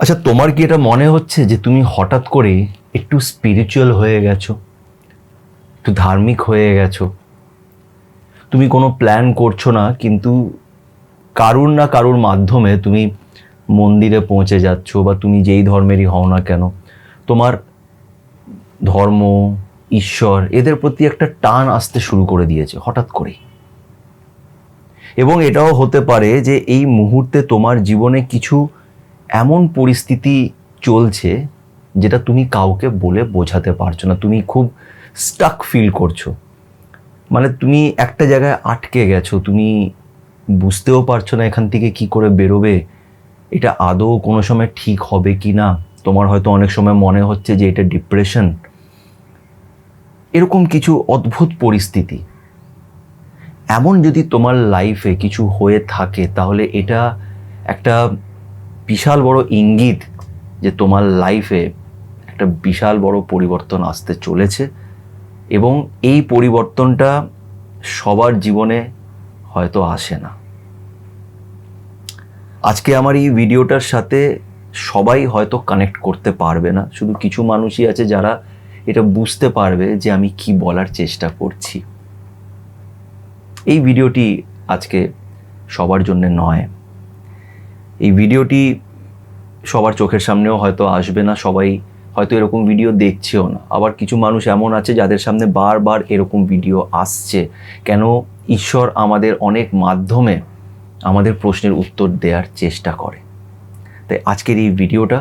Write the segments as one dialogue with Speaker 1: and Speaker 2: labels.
Speaker 1: আচ্ছা, তোমার কি এটা মনে হচ্ছে যে তুমি হঠাৎ করে একটু স্পিরিচুয়াল হয়ে গেছো, একটু ধার্মিক হয়ে গেছো? তুমি কোনো প্ল্যান করছো না, কিন্তু কারুর না কারুর মাধ্যমে তুমি মন্দিরে পৌঁছে যাচ্ছ, বা তুমি যেই ধর্মেরই হও না কেন, তোমার ধর্ম, ঈশ্বর, এদের প্রতি একটা টান আসতে শুরু করে দিয়েছে হঠাৎ করেই। এবং এটাও হতে পারে যে এই মুহূর্তে তোমার জীবনে কিছু এমন পরিস্থিতি চলছে যেটা তুমি কাউকে বলে বোঝাতে পারছো না, তুমি খুব স্টাক ফিল করছো। মানে তুমি একটা জায়গায় আটকে গেছো, তুমি বুঝতেও পারছো না এখান থেকে কি করে বেরোবে, এটা আদৌ কোনো সময় ঠিক হবে কি না। তোমার হয়তো অনেক সময় মনে হচ্ছে যে এটা ডিপ্রেশন। এরকম কিছু অদ্ভুত পরিস্থিতি এমন যদি তোমার লাইফে কিছু হয়ে থাকে, তাহলে এটা একটা বিশাল বড় ইঙ্গিত যে তোমার লাইফে একটা বিশাল বড় পরিবর্তন আসতে চলেছে। এবং এই পরিবর্তনটা সবার জীবনে হয়তো আসে না। আজকে আমার এই ভিডিওটার সাথে সবাই হয়তো কানেক্ট করতে পারবে না, শুধু কিছু মানুষই আছে যারা এটা বুঝতে পারবে যে আমি কি বলার চেষ্টা করছি। এই ভিডিওটি আজকে সবার জন্য নয়। এই ভিডিওটি সবার চোখের সামনেও হয়তো আসবে না, সবাই হয়তো এরকম ভিডিও দেখছেও না। আবার কিছু মানুষ এমন আছে যাদের সামনে বারবার এরকম ভিডিও আসছে। কেন? ঈশ্বর আমাদের অনেক মাধ্যমে আমাদের প্রশ্নের উত্তর দেওয়ার চেষ্টা করে। তাই আজকের এই ভিডিওটা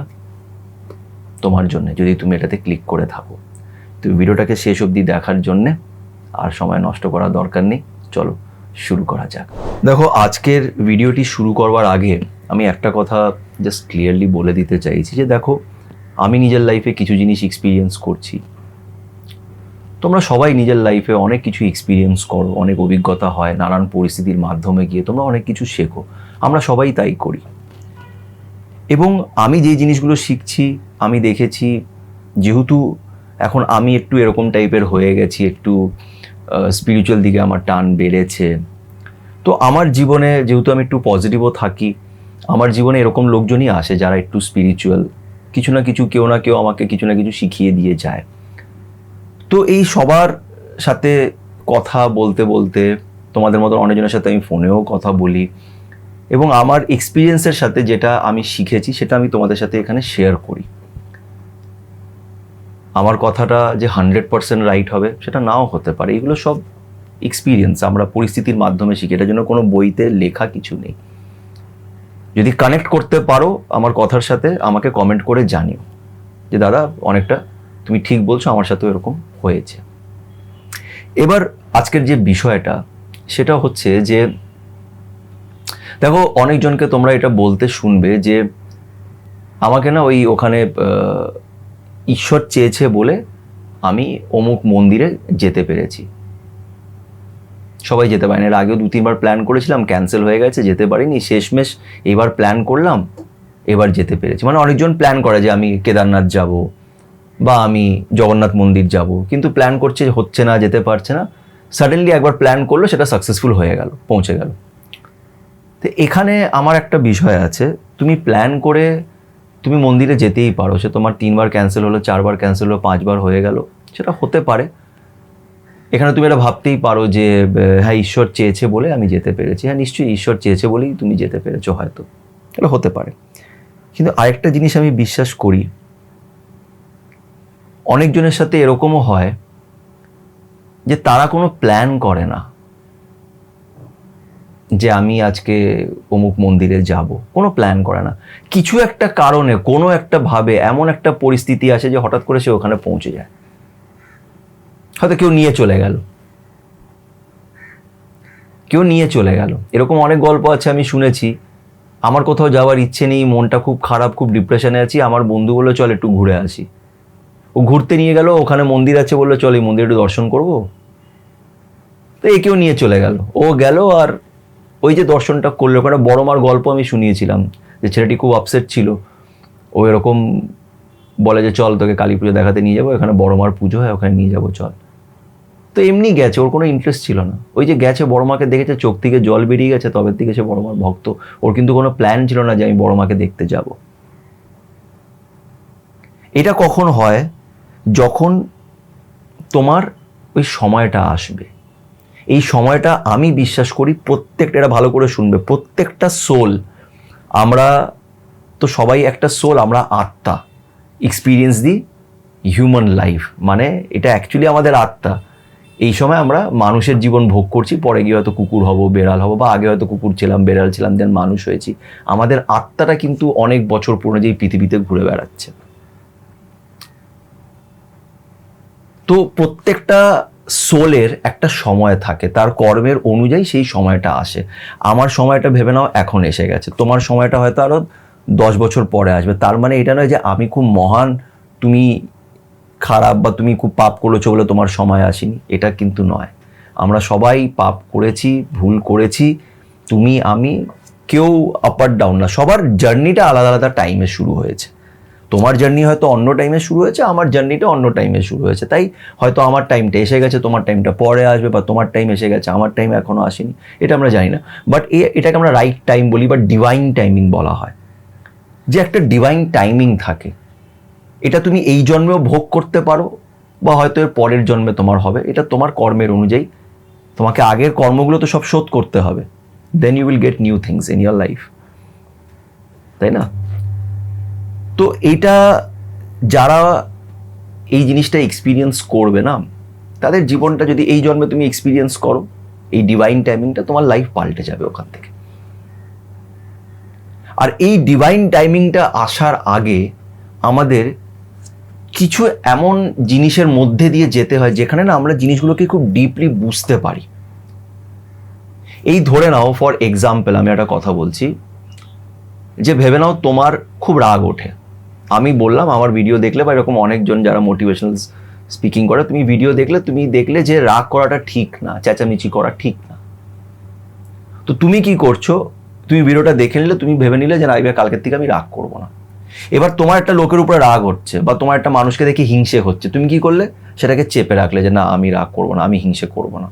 Speaker 1: তোমার জন্য, যদি তুমি এটাতে ক্লিক করে থাকো। তুমি ভিডিওটাকে শেষ অবধি দেখার জন্যে আর সময় নষ্ট করার দরকার নেই। চলো শুরু করা যাক। দেখো, আজকের ভিডিওটি শুরু করবার আগে আমি একটা কথা জাস্ট ক্লিয়ারলি বলে দিতে চাইছি যে দেখো, আমি নিজের লাইফে কিছু জিনিস এক্সপিরিয়েন্স করছি। তোমরা সবাই নিজের লাইফে অনেক কিছু এক্সপিরিয়েন্স করো, অনেক অভিজ্ঞতা হয়, নানান পরিস্থিতির মাধ্যমে গিয়ে তোমরা অনেক কিছু শেখো। আমরা সবাই তাই করি। এবং আমি যে জিনিসগুলো শিখছি, আমি দেখেছি, যেহেতু এখন আমি একটু এরকম টাইপের হয়ে গেছি, একটু স্পিরিচুয়াল দিকে আমার টান বেড়েছে, তো আমার জীবনে যেহেতু আমি একটু পজিটিভও থাকি, আমার জীবনে এরকম লোকজনই আসে যারা একটু স্পিরিচুয়াল, কিছু না কিছু, কেউ না কেউ আমাকে কিছু না কিছু শিখিয়ে দিয়ে যায়। তো এই সবার সাথে কথা বলতে বলতে, তোমাদের মতো অনেকজনের সাথে আমি ফোনেও কথা বলি, এবং আমার এক্সপিরিয়েন্সের সাথে যেটা আমি শিখেছি সেটা আমি তোমাদের সাথে এখানে শেয়ার করি। আমার কথাটা যে 100% রাইট হবে সেটা নাও হতে পারে। এগুলো সব এক্সপিরিয়েন্স, আমরা পরিস্থিতির মাধ্যমে শিখি। এটার জন্য কোনো বইতে লেখা কিছু নেই। যদি কানেক্ট করতে পারো আমার কথার সাথে, আমাকে কমেন্ট করে জানিও যে দাদা অনেকটা তুমি ঠিক বলছো, আমার সাথেও এরকম হয়েছে। এবার আজকের যে বিষয়টা সেটা হচ্ছে যে দেখো, অনেকজনকে তোমরা এটা বলতে শুনবে যে আমাকে না ওখানে ঈশ্বর চেয়েছে বলে আমি অমুক মন্দিরে যেতে পেরেছি। সবাই যেতে পারেনি। এর আগেও 2-3বার প্ল্যান করেছিলাম, ক্যান্সেল হয়ে গেছে, যেতে পারিনি। শেষমেশ এবার প্ল্যান করলাম, এবার যেতে পেরেছি। মানে অনেকজন প্ল্যান করে যে আমি কেদারনাথ যাব বা আমি জগন্নাথ মন্দির যাব, কিন্তু প্ল্যান করছে, হচ্ছে না, যেতে পারছে না। সাডেনলি একবার প্ল্যান করলো, সেটা সাকসেসফুল হয়ে গেল, পৌঁছে গেল। তো এখানে আমার একটা বিষয় আছে, তুমি প্ল্যান করে তুমি মন্দিরে যেতেই পারো, সে তোমার 3বার ক্যান্সেল হলো, 4বার ক্যান্সেল হলো, 5বার হয়ে গেল, সেটা হতে পারে। এখানে তুমি এটা ভাবতেই পারো যে হ্যাঁ, ঈশ্বর চেয়েছে বলে আমি যেতে পেরেছি। হ্যাঁ, নিশ্চয়ই ঈশ্বর চেয়েছে বলেই তুমি যেতে পেরেছো, হয়তো এটা হতে পারে। কিন্তু আরেকটা জিনিস আমি বিশ্বাস করি, অনেকজনের সাথে এরকমও হয় যে তারা কোনো প্ল্যান করে না যে আমি আজকে অমুক মন্দিরে যাব, কোনো প্ল্যান করে না। কিছু একটা কারণে, কোনো একটা ভাবে এমন একটা পরিস্থিতি আসে যে হঠাৎ করে সে ওখানে পৌঁছে যায়। হয়তো কেউ নিয়ে চলে গেল, এরকম অনেক গল্প আছে, আমি শুনেছি। আমার কোথাও যাওয়ার ইচ্ছে নেই, মনটা খুব খারাপ, খুব ডিপ্রেশনে আছি, আমার বন্ধু বললো চল একটু ঘুরে আসি। ও ঘুরতে নিয়ে গেল, ওখানে মন্দির আছে, বললো চল এই মন্দিরে একটু দর্শন করবো। তো একেও নিয়ে চলে গেল, ও গেল, আর ওই যে দর্শনটা করলো। ওখানে বড় মার গল্প আমি শুনিয়েছিলাম, যে ছেলেটি খুব আপসেট ছিল। ও এরকম বলে যে চল তোকে কালী পুজো দেখাতে নিয়ে যাবো, এখানে বড় মার পুজো হয়, ওখানে নিয়ে যাবো চল। তো এমনি গেছে, ওর কোনো ইন্টারেস্ট ছিল না। ওই যে গেছে, বড় মাকে দেখেছে, চোখ থেকে জল বেরিয়ে গেছে, তবে থেকে সে বড় মার ভক্ত। ওর কিন্তু কোনো প্ল্যান ছিল না যে আমি বড় মাকে দেখতে যাব। এটা কখন হয়? যখন তোমার ওই সময়টা আসবে। এই সময়টা আমি বিশ্বাস করি প্রত্যেকটা, এটা ভালো করে শুনবে, প্রত্যেকটা সোল, আমরা তো সবাই একটা সোল, আমরা আত্মা, এক্সপিরিয়েন্স দি হিউম্যান লাইফ, মানে এটা অ্যাকচুয়ালি আমাদের আত্মা। এই সময় আমরা মানুষের জীবন ভোগ করছি, পরে গিয়ে হয়তো কুকুর হব, বেড়াল হব, বা আগে হয়তো কুকুর ছিলাম, বেড়াল ছিলাম, দেন মানুষ হয়েছি। আমাদের আত্মাটা কিন্তু অনেক বছর পুরনো, যে এই পৃথিবীতে ঘুরে বেড়াচ্ছে। তো প্রত্যেকটা সোলের একটা সময় থাকে, তার কর্মের অনুযায়ী সেই সময়টা আসে। আমার সময়টা ভেবে নাও এখন এসে গেছে, তোমার সময়টা হয়তো আরও 10 বছর পরে আসবে। তার মানে এটা নয় যে আমি খুব মহান, তুমি খারাপ, বা তুমি খুব পাপ করেছো বলে তোমার সময় আসেনি, এটা কিন্তু নয়। আমরা সবাই পাপ করেছি, ভুল করেছি, তুমি আমি কেউ আপ আর ডাউন না, সবার জার্নিটা আলাদা আলাদা টাইমে শুরু হয়েছে। তোমার জার্নি হয়তো অন্য টাইমে শুরু হয়েছে, আমার জার্নিটা অন্য টাইমে শুরু হয়েছে, তাই হয়তো আমার টাইমটা এসে গেছে, তোমার টাইমটা পরে আসবে, বা তোমার টাইম এসে গেছে, আমার টাইম এখনও আসেনি, এটা আমরা জানি না। বাট এটাকে আমরা রাইট টাইম বলি, বা ডিভাইন টাইমিং বলা হয়, যে একটা ডিভাইন টাইমিং থাকে। এটা তুমি এই জন্মেও ভোগ করতে পারো, বা হয়তো এর পরের জন্মে তোমার হবে, এটা তোমার কর্মের অনুযায়ী। তোমাকে আগের কর্মগুলো তো সব শোধ করতে হবে, then you will get new things in your life, তাই না? তো এটা যারা এই জিনিসটা এক্সপিরিয়েন্স করবে না, তাদের জীবনটা যদি এই জন্মে তুমি এক্সপিরিয়েন্স করো, এই ডিভাইন টাইমিংটা, তোমার লাইফ পাল্টে যাবে ওখান থেকে। আর এই ডিভাইন টাইমিংটা আসার আগে আমাদের কিছু এমন জিনিসের মধ্যে দিয়ে যেতে হয়, যেখানে না আমরা জিনিসগুলোকে খুব ডিপলি বুঝতে পারি। এই ধরে নাও, ফর এক্সাম্পল আমি একটা কথা বলছি, যে ভেবে নাও তোমার খুব রাগ ওঠে। আমি বললাম আমার ভিডিও দেখলে, বা এরকম অনেকজন যারা মোটিভেশনাল স্পিকিং করে, তুমি ভিডিও দেখলে, তুমি দেখলে যে রাগ করাটা ঠিক না, চেঁচামেচি করা ঠিক না। তো তুমি কি করছো? তুমি ভিডিওটা দেখে নিলে, তুমি ভেবে নিলে যে না, এবার কালকের থেকে আমি রাগ করবো না। এবার তোমার একটা লোকের উপরে রাগ হচ্ছে, বা তোমার একটা মানুষকে দেখে হিংসে হচ্ছে, তুমি কি করলে? সেটাকে চেপে রাখলে, যে না আমি রাগ করবো না, আমি হিংসে করবো না।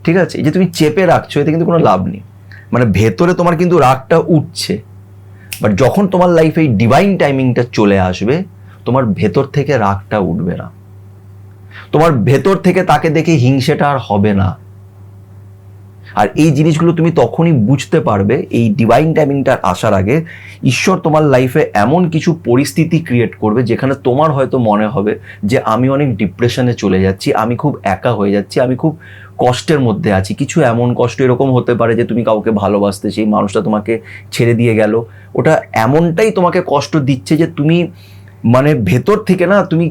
Speaker 1: ঠিক আছে? এই যে তুমি চেপে রাখছো, এতে কিন্তু কোনো লাভ নেই। মানে ভেতরে তোমার কিন্তু রাগটা উঠছে, বাট যখন তোমার লাইফে এই ডিভাইন টাইমিংটা চলে আসবে, তোমার ভেতর থেকে রাগটা উঠবে না, তোমার ভেতর থেকে তাকে দেখে হিংসেটা আর হবে না। আর এই জিনিসগুলো তুমি তখনই বুঝতে পারবে, এই ডিভাইন টাইমিংটা আসার আগে ঈশ্বর তোমার লাইফে এমন কিছু পরিস্থিতি ক্রিয়েট করবে, যেখানে তোমার হয়তো মনে হবে যে আমি অনেক ডিপ্রেশনে চলে যাচ্ছি, আমি খুব একা হয়ে যাচ্ছি, আমি খুব কষ্টের মধ্যে আছি। কিছু এমন কষ্ট এরকম হতে পারে যে তুমি কাউকে ভালোবাসতে, সেই মানুষটা তোমাকে ছেড়ে দিয়ে গেল, ওটা এমনটাই তোমাকে কষ্ট দিচ্ছে যে তুমি মানে ভেতর থেকে না, তুমি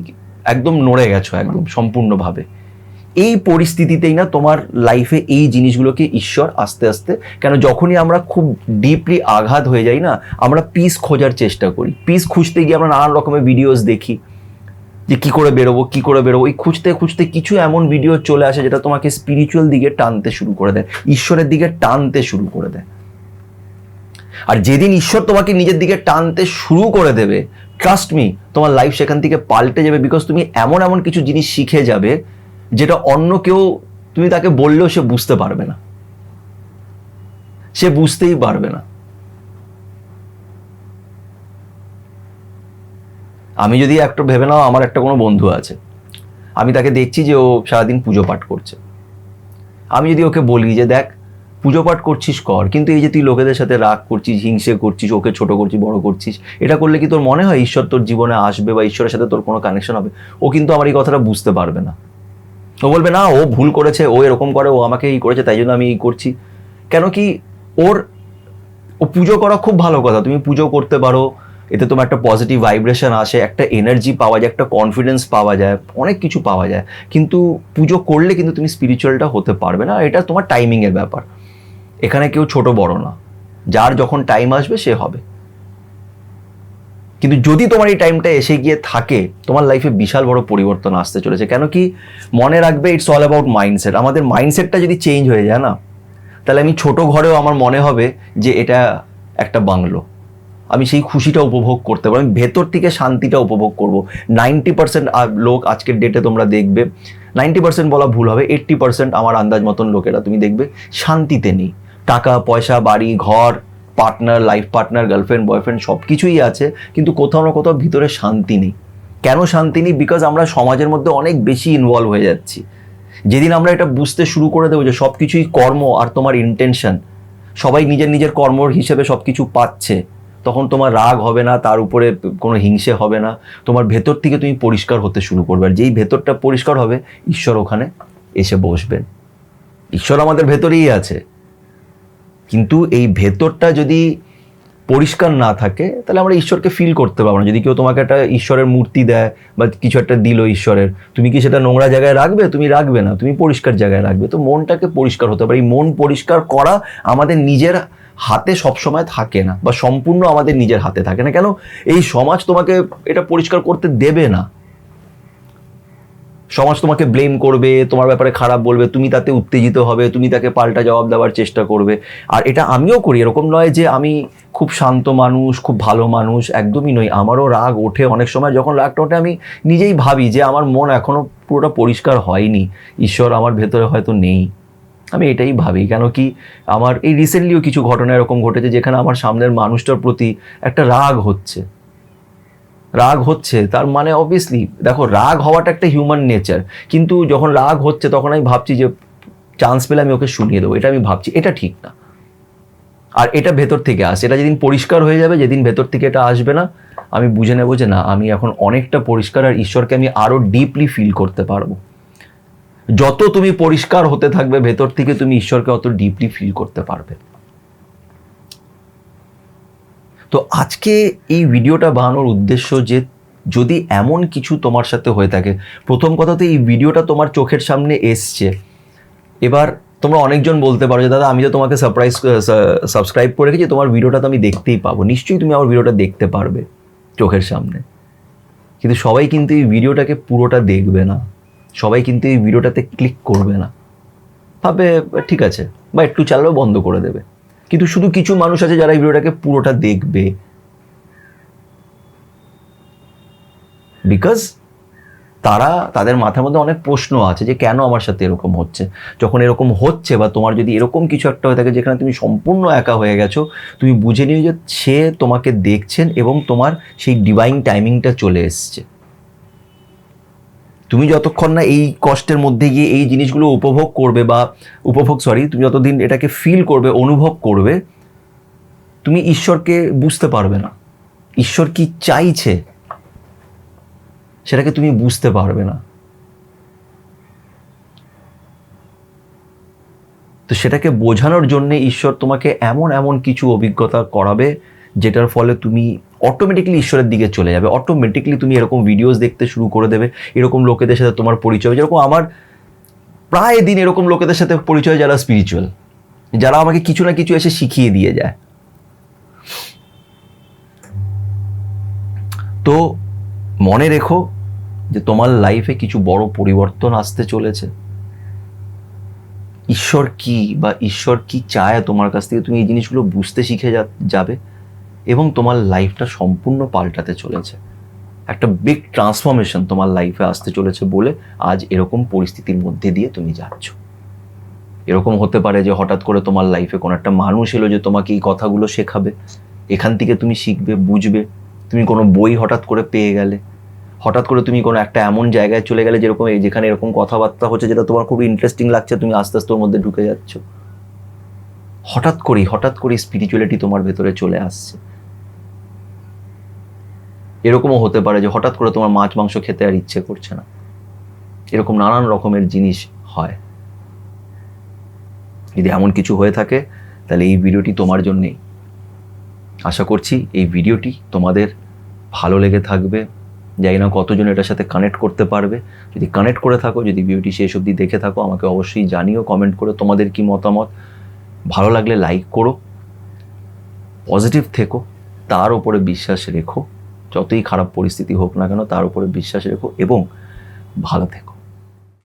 Speaker 1: একদম নড়ে গেছো, একদম সম্পূর্ণভাবে। এই পরিস্থিতিতেই না তোমার লাইফে এই জিনিসগুলোকে ঈশ্বর আস্তে আস্তে, কেন যখনই আমরা খুব ডিপলি আঘাত হয়ে যাই না, আমরা পিস খোঁজার চেষ্টা করি। পিস খুঁজতে গিয়ে আমরা নানান রকমের ভিডিওস দেখি, যে কি করে বেরোবো, কি করে বেরোবো। ওই খুঁজতে খুঁজতে কিছু এমন ভিডিও চলে আসে যেটা তোমাকে স্পিরিচুয়াল দিকে টানতে শুরু করে দেয়, ঈশ্বরের দিকে টানতে শুরু করে দেয়। আর যেদিন ঈশ্বর তোমাকে নিজের দিকে টানতে শুরু করে দেবে, ট্রাস্ট মি, তোমার লাইফ সেখান থেকে পাল্টে যাবে। বিকজ তুমি এমন এমন কিছু জিনিস শিখে যাবে, যেটা অন্য কেউ, তুমি তাকে বললেও সে বুঝতে পারবে না, সে বুঝতেই পারবে না। আমি যদি একটা ভেবে নাও, আমার একটা কোনো বন্ধু আছে, আমি তাকে দেখছি যে ও সারাদিন পুজো পাঠ করছে। আমি যদি ওকে বলি যে দেখ, পুজো পাঠ করছিস কর, কিন্তু এই যে তুই লোকেদের সাথে রাগ করছিস, হিংসে করছিস, ওকে ছোট করছিস, বড় করছিস, এটা করলে কি তোর মনে হয় ঈশ্বর তোর জীবনে আসবে, বা ঈশ্বরের সাথে তোর কোনো কানেকশন হবে? ও কিন্তু আমার এই কথাটা বুঝতে পারবে না। ও বলবে না, ও ভুল করেছে, ও এরকম করে, ও আমাকে এই করেছে, তাই জন্য আমি এই করছি। কেন কি? ও পুজো করা খুব ভালো কথা, তুমি পুজো করতে পারো, এতে তোমার একটা পজিটিভ ভাইব্রেশন আসে, একটা এনার্জি পাওয়া যায়, একটা কনফিডেন্স পাওয়া যায়, অনেক কিছু পাওয়া যায়। কিন্তু পুজো করলে কিন্তু তুমি স্পিরিচুয়ালটা হতে পারবে না। এটা তোমার টাইমিংয়ের ব্যাপার, এখানে কেউ ছোট বড় না, যার যখন টাইম আসবে সে হবে। কিন্তু যদি তোমার এই টাইমটা এসে গিয়ে থাকে, তোমার লাইফে বিশাল বড় পরিবর্তন আসতে চলেছে। কেন কি? মনে রাখবে, ইটস অল অ্যাবাউট মাইন্ডসেট। আমাদের মাইন্ডসেটটা যদি চেঞ্জ হয়ে যায় না, তাহলে আমি ছোট ঘরেও আমার মনে হবে যে এটা একটা বাংলো, আমি সেই খুশিটা উপভোগ করতে পারবো, আমি ভেতর থেকে শান্তিটা উপভোগ করবো। 90% লোক আজকের ডেটে তোমরা দেখবে, 90% বলা ভুল হবে, 80% আমার আন্দাজ মতন লোকেরা তুমি দেখবে শান্তিতে নেই। টাকা পয়সা, বাড়ি ঘর, partner, life partner, girlfriend, boyfriend সব কিছুই আছে, কিন্তু কোথাও না কোথাও ভিতরে শান্তি নেই। কেন শান্তি নেই? বিকজ আমরা সমাজের মধ্যে অনেক বেশি ইনভলভ হয়ে যাচ্ছি। যেদিন আমরা এটা বুঝতে শুরু করে দেবো যে সব কিছুই কর্ম আর তোমার ইন্টেনশন, সবাই নিজের নিজের কর্মর হিসেবে সব কিছু পাচ্ছে, তখন তোমার রাগ হবে না, তার উপরে কোনো হিংসে হবে না, তোমার ভেতর থেকে তুমি পরিষ্কার হতে শুরু করবে। আর যেই ভেতরটা পরিষ্কার হবে, ঈশ্বর ওখানে এসে বসবেন। ঈশ্বর আমাদের ভেতরেই আছে, কিন্তু এই ভেতরটা যদি পরিষ্কার না থাকে তাহলে আমরা ঈশ্বরকে ফিল করতে পারবো না। যদি কেউ তোমাকে একটা ঈশ্বরের মূর্তি দেয় বা কিছু একটা দিল ঈশ্বরের, তুমি কি সেটা নোংরা জায়গায় রাখবে? তুমি রাখবে না, তুমি পরিষ্কার জায়গায় রাখবে। তো মনটাকে পরিষ্কার হতে পারে। এই মন পরিষ্কার করা আমাদের নিজের হাতে সবসময় থাকে না, বা সম্পূর্ণ আমাদের নিজের হাতে থাকে না। কেন? এই সমাজ তোমাকে এটা পরিষ্কার করতে দেবে না। সমাজ তোমাকে ব্লেম করবে, তোমার ব্যাপারে খারাপ বলবে, তুমি তাতে উত্তেজিত হবে, তুমি তাকে পাল্টা জবাব দেওয়ার চেষ্টা করবে। আর এটা আমিও করি। এরকম নয় যে আমি খুব শান্ত মানুষ, খুব ভালো মানুষ, একদমই নই। আমারও রাগ ওঠে অনেক সময়। যখন রাগটা ওঠে আমি নিজেই ভাবি যে আমার মন এখনো পুরোটা পরিষ্কার হয়নি, ঈশ্বর আমার ভেতরে হয়তো নেই। আমি এটাই ভাবি। কেন কি, আমার এই রিসেন্টলিও কিছু ঘটনা এরকম ঘটেছে যেখানে আমার সামনের মানুষটার প্রতি একটা রাগ হচ্ছে। তার মানে অবভিয়াসলি দেখো, রাগ হওয়াটা একটা হিউম্যান নেচার, কিন্তু যখন রাগ হচ্ছে তখন আমি ভাবছি যে চান্স পেলে আমি ওকে শুনিয়ে দেবো। এটা আমি ভাবছি, এটা ঠিক না। আর এটা ভেতর থেকে আসে। এটা যেদিন পরিষ্কার হয়ে যাবে, যেদিন ভেতর থেকে এটা আসবে না, আমি বুঝে নেবো যে না, আমি এখন অনেকটা পরিষ্কার, আর ঈশ্বরকে আমি আরো ডিপলি ফিল করতে পারবো। যত তুমি পরিষ্কার হতে থাকবে ভেতর থেকে, তুমি ঈশ্বরকে অত ডিপলি ফিল করতে পারবে। তো আজকে এই ভিডিওটা বানানোর উদ্দেশ্য যে যদি এমন কিছু তোমার সাথে হয়ে থাকে, প্রথম কথা তো এই ভিডিওটা তোমার চোখের সামনে এসছে। এবার তোমরা অনেকজন বলতে পারো যে দাদা, আমি তো তোমাকে সাবস্ক্রাইব করে রেখেছি, তোমার ভিডিওটা তো আমি দেখতেই পাবো। নিশ্চয়ই তুমি আমার ভিডিওটা দেখতে পারবে চোখের সামনে, কিন্তু সবাই কিন্তু এই ভিডিওটাকে পুরোটা দেখবে না। সবাই কিন্তু এই ভিডিওটাতে ক্লিক করবে না, ভাবে ঠিক আছে, বা একটু চালালেও বন্ধ করে দেবে। কিন্তু শুধু কিছু মানুষ আছে যারা এই ভিডিওটাকে পুরোটা দেখবে, বিকজ তাদের মাথার মধ্যে অনেক প্রশ্ন আছে যে কেন আমার সাথে এরকম হচ্ছে। যখন এরকম হচ্ছে, বা তোমার যদি এরকম কিছু একটা হয়ে থাকে যেখানে তুমি সম্পূর্ণ একা হয়ে গেছো, তুমি বুঝে নিও যে সে তোমাকে দেখছেন এবং তোমার সেই ডিভাইন টাইমিংটা চলে এসছে। তুমি যতক্ষণ না এই কষ্টের মধ্যে গিয়ে এই জিনিসগুলো তুমি যতদিন এটাকে ফিল করবে, অনুভব করবে, তুমি ঈশ্বরকে বুঝতে পারবে না। ঈশ্বর কি চাইছে সেটাকে তুমি বুঝতে পারবে না। তো সেটাকে বোঝানোর জন্য ঈশ্বর তোমাকে এমন এমন কিছু অভিজ্ঞতা করাবে যেটার ফলে তুমি অটোমেটিকলি ঈশ্বরের দিকে চলে যাবে। অটোমেটিকলি তুমি এরকম ভিডিওস দেখতে শুরু করে দেবে, এরকম লোকেদের সাথে তোমার পরিচয়। যেরকম আমার প্রায় দিন এরকম লোকেদের সাথে পরিচয় যারা স্পিরিচুয়াল, যারা আমাকে কিছু না কিছু এসে শিখিয়ে দিয়ে যায়। তো মনে রেখো যে তোমার লাইফে কিছু বড় পরিবর্তন আসতে চলেছে। ঈশ্বর কি, বা ঈশ্বর কি চায় তোমার কাছ থেকে, তুমি এই জিনিসগুলো বুঝতে শিখে যাবে এবং তোমার লাইফটা সম্পূর্ণ পাল্টাতে চলেছে। একটা বিগ ট্রান্সফরমেশন তোমার লাইফে আসতে চলেছে বলে আজ এরকম পরিস্থিতির মধ্যে দিয়ে তুমি যাচ্ছ। এরকম হতে পারে যে হঠাৎ করে তোমার লাইফে কোনো একটা মানুষ এলো যে তোমাকে এই কথাগুলো শেখাবে, এখান থেকে তুমি শিখবে, বুঝবে। তুমি কোনো বই হঠাৎ করে পেয়ে গেলে, হঠাৎ করে তুমি কোনো একটা এমন জায়গায় চলে গেলে যেখানে এরকম কথাবার্তা হচ্ছে যেটা তোমার খুব ইন্টারেস্টিং লাগছে, তুমি আস্তে আস্তে ওর মধ্যে ঢুকে যাচ্ছ। হঠাৎ করেই স্পিরিচুয়ালিটি তোমার ভেতরে চলে আসছে। এরকমও হতে পারে যে হঠাৎ করে তোমার মাছ মাংস খেতে আর ইচ্ছে করছে না। এরকম নানান রকমের জিনিস হয়। যদি এমন কিছু হয়ে থাকে তাহলে এই ভিডিওটি তোমার জন্যেই। আশা করছি এই ভিডিওটি তোমাদের ভালো লেগে থাকবে। জানি না কতজন এটার সাথে কানেক্ট করতে পারবে। যদি কানেক্ট করে থাকো, যদি ভিডিওটি শেষ অবধি দেখে থাকো, আমাকে অবশ্যই জানিও কমেন্ট করে তোমাদের কি মতামত। ভালো লাগলে লাইক করো, পজিটিভ থেকো, তার উপরে বিশ্বাস রেখো। যতই খারাপ পরিস্থিতি হোক না কেন, তার উপরে বিশ্বাস রেখো এবং ভালো থেকো।